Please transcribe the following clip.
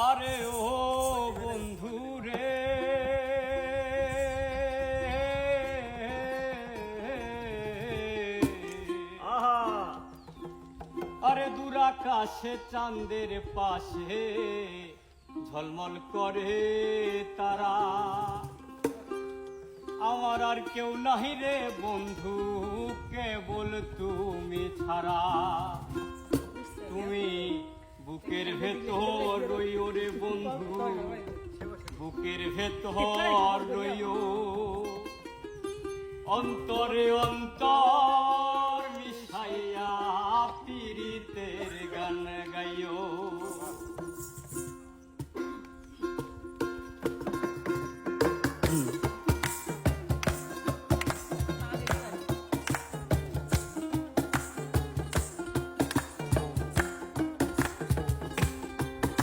আরে ও বন্ধু রে, আরে দূর আকাশে চাঁদের পাশে ঝলমল করে তারা, আমার আর কেউ নাহি রে বন্ধু, কেবল তুমি ছাড়া। তুমি বুকের ভেতর রইও রে বন্ধু, বুকের ভেতর রইও, অন্তরে অন্তর